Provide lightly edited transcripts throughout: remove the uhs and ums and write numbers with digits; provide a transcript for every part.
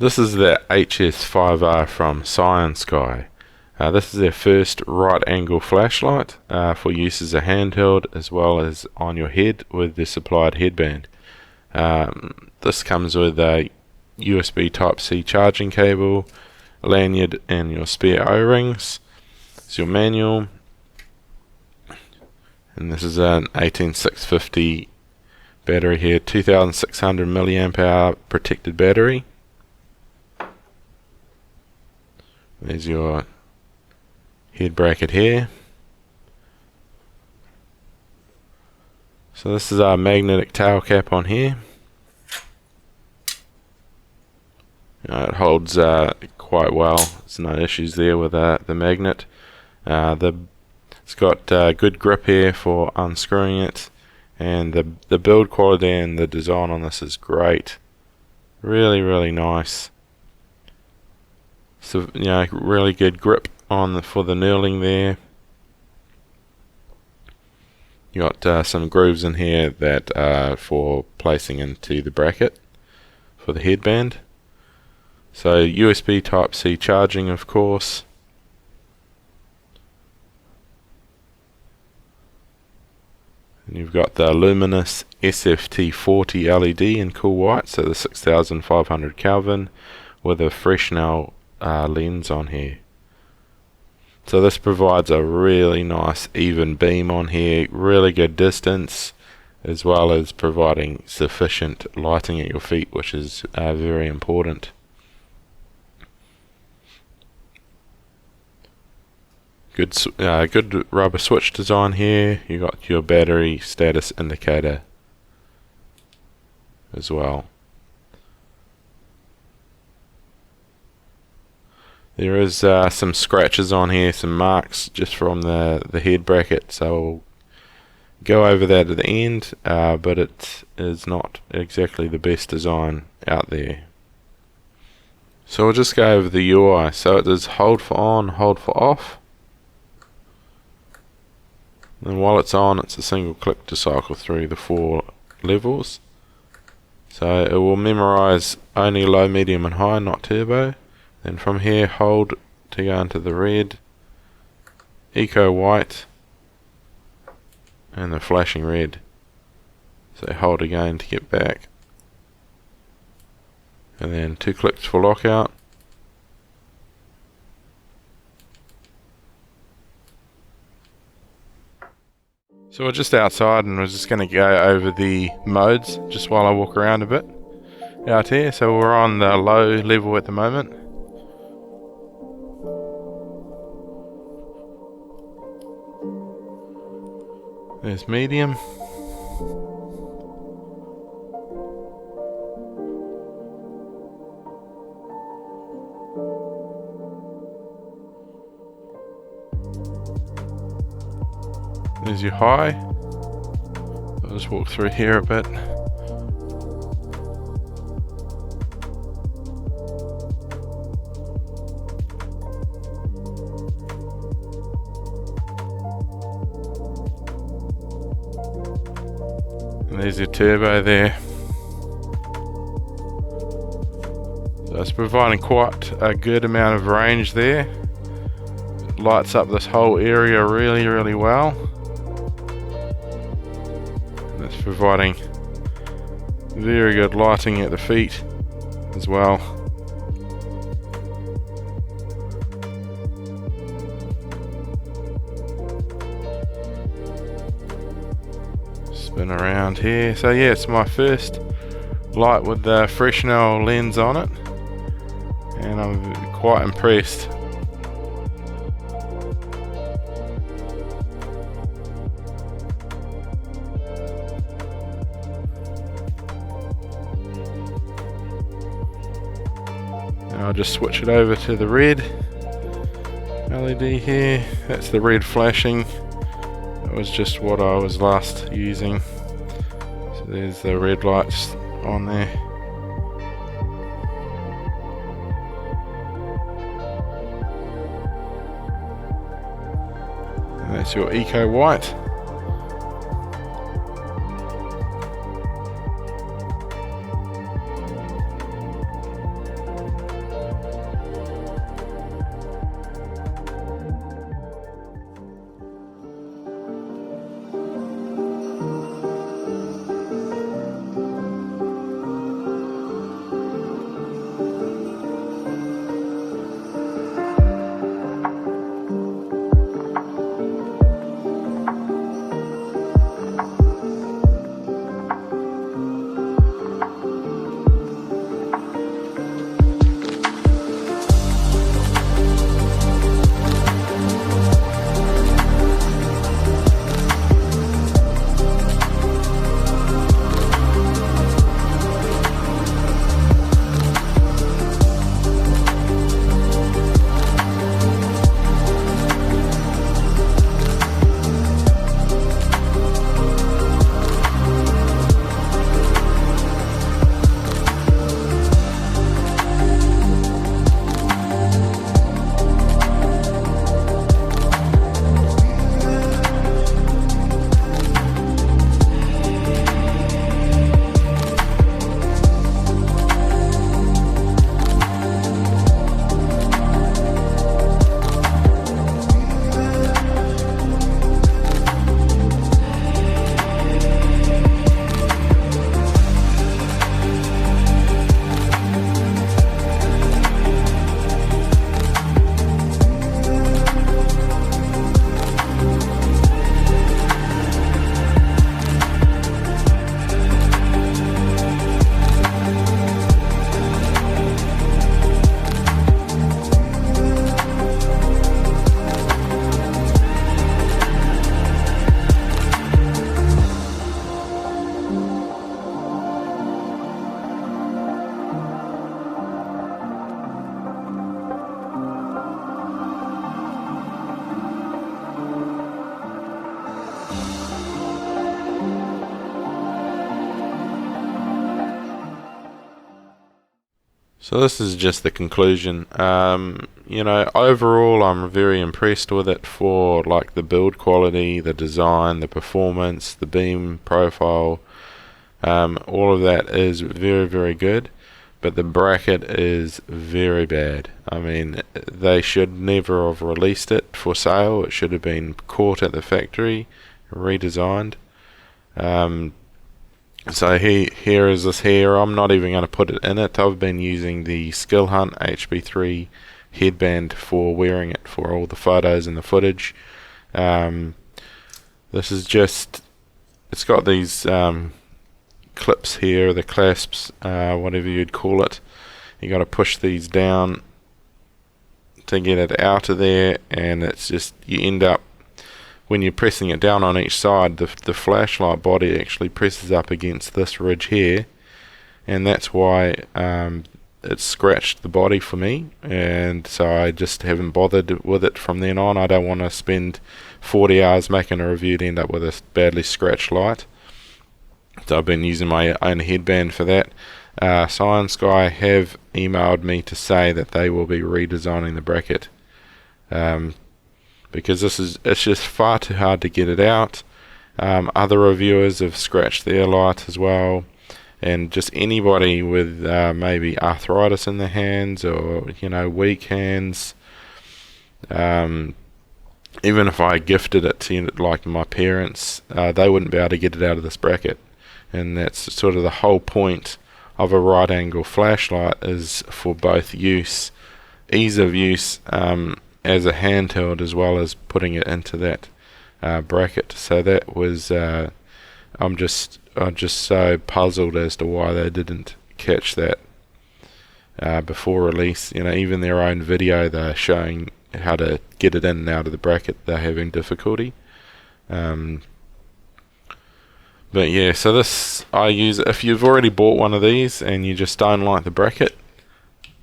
This is the HS5R from Cyansky. This is their first right angle flashlight for use as a handheld as well as on your head with the supplied headband. This comes with a USB Type-C charging cable, lanyard and your spare O-rings. It's your manual, and this is an 18650 battery here, 2600 milliamp hour protected battery. There's your head bracket here. So this is our magnetic tail cap on here. It holds quite well. There's no issues there with the magnet. It's got good grip here for unscrewing it, and the build quality and the design on this is great. Really nice. So really good grip for the knurling there. You got some grooves in here that are for placing into the bracket for the headband. So USB Type-C charging, of course. And you've got the Luminous SFT40 LED in cool white, so the 6500 Kelvin with a Fresnel lens on here. So this provides a really nice even beam on here, really good distance, as well as providing sufficient lighting at your feet, which is very important. Good rubber switch design here. You got your battery status indicator as well. There is some scratches on here, some marks just from the head bracket, so we'll go over that at the end, but it is not exactly the best design out there. So we'll just go over the UI. So it is hold for on, hold for off. And while it's on, it's a single click to cycle through the 4 levels. So it will memorize only low, medium and high, not turbo. Then from here, hold to go into the red, eco white, and the flashing red. So hold again to get back. And then 2 clicks for lockout. So we're just outside and we're just going to go over the modes just while I walk around a bit out here. So we're on the low level at the moment. There's medium. There's your high. I'll just walk through here a bit. And there's your turbo there. So it's providing quite a good amount of range there. It lights up this whole area really well. It's providing very good lighting at the feet as well. Spin around here. So yeah, it's my first light with the Fresnel lens on it, and I'm quite impressed. I'll just switch it over to the red LED here. That's the red flashing. That was just what I was last using. So there's the red lights on there. And that's your eco white. So this is just the conclusion. You know, overall I'm very impressed with it for like the build quality, the design, the performance, the beam profile. All of that is very, very good, but the bracket is very bad. I mean, they should never have released it for sale. It should have been caught at the factory, redesigned. So here is this here. I'm not even going to put it in it. I've been using the Skill Hunt HB3 headband for wearing it for all the photos and the footage. This is just, it's got these clips here, the clasps, whatever you'd call it. You got to push these down to get it out of there, and it's just, you end up, when you're pressing it down on each side, the flashlight body actually presses up against this ridge here, and that's why it scratched the body for me, and so I just haven't bothered with it from then on. I don't want to spend 40 hours making a review to end up with a badly scratched light. So I've been using my own headband for that. Cyansky have emailed me to say that they will be redesigning the bracket. Because it's just far too hard to get it out. Other reviewers have scratched their light as well, and just anybody with maybe arthritis in their hands, or you know, weak hands, even if I gifted it to like my parents, they wouldn't be able to get it out of this bracket. And that's sort of the whole point of a right angle flashlight, is for both use, ease of use, as a handheld, as well as putting it into that bracket. So that was I'm just so puzzled as to why they didn't catch that before release. You know, even their own video, they're showing how to get it in and out of the bracket. They're having difficulty. But yeah, so this I use. If you've already bought one of these and you just don't like the bracket,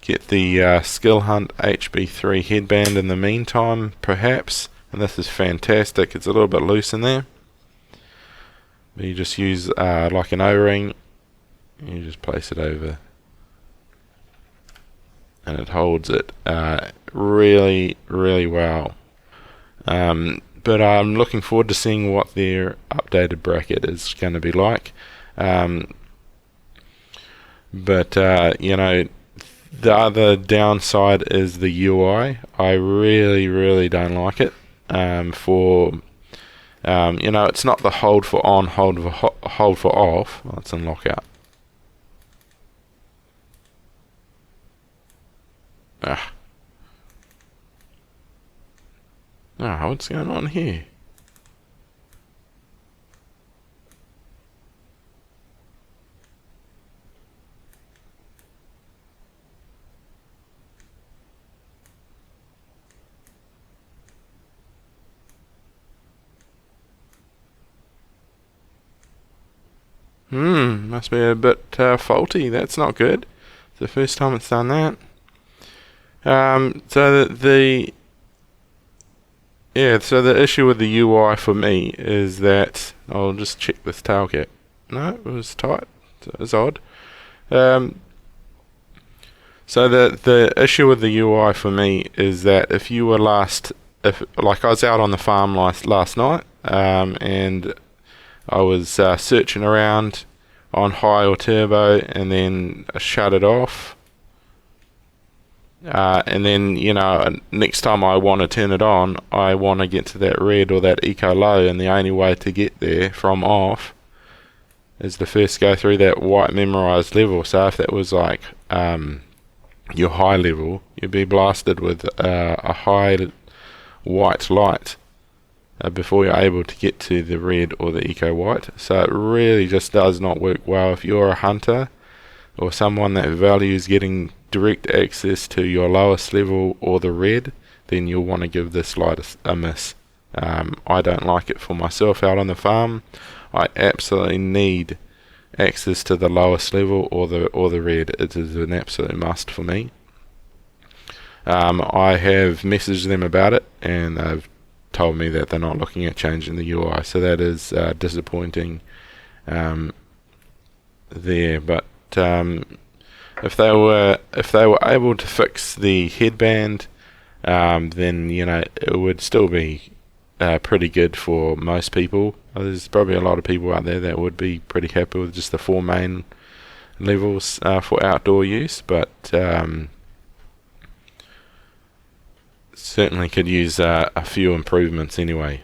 get the Skill Hunt HB3 headband in the meantime, perhaps. And this is fantastic. It's a little bit loose in there. But you just use like an O-ring. You just place it over, and it holds it really, really well. But I'm looking forward to seeing what their updated bracket is going to be like. But you know, the other downside is the UI. I really, really don't like it. You know, it's not the hold for on, hold for off. Let's unlock out. What's going on here? Must be a bit faulty. That's not good. It's the first time it's done that. So the issue with the UI for me is that, I'll just check this tail cap. No, it was tight. So it's odd. So the issue with the UI for me is that if you were like I was out on the farm last night, and I was searching around on high or turbo, and then I shut it off. And then, you know, next time I want to turn it on, I want to get to that red or that eco low, and the only way to get there from off is to first go through that white memorized level. So if that was like your high level, you'd be blasted with a high white light before you're able to get to the red or the eco white. So it really just does not work well. If you're a hunter or someone that values getting direct access to your lowest level or the red, then you'll want to give this light a miss. I don't like it for myself out on the farm. I absolutely need access to the lowest level or the red. It is an absolute must for me. I have messaged them about it, and they've told me that they're not looking at changing the UI, so that is disappointing there. But if they were able to fix the headband, then it would still be pretty good for most people. There's probably a lot of people out there that would be pretty happy with just the 4 main levels for outdoor use, but certainly could use a few improvements anyway.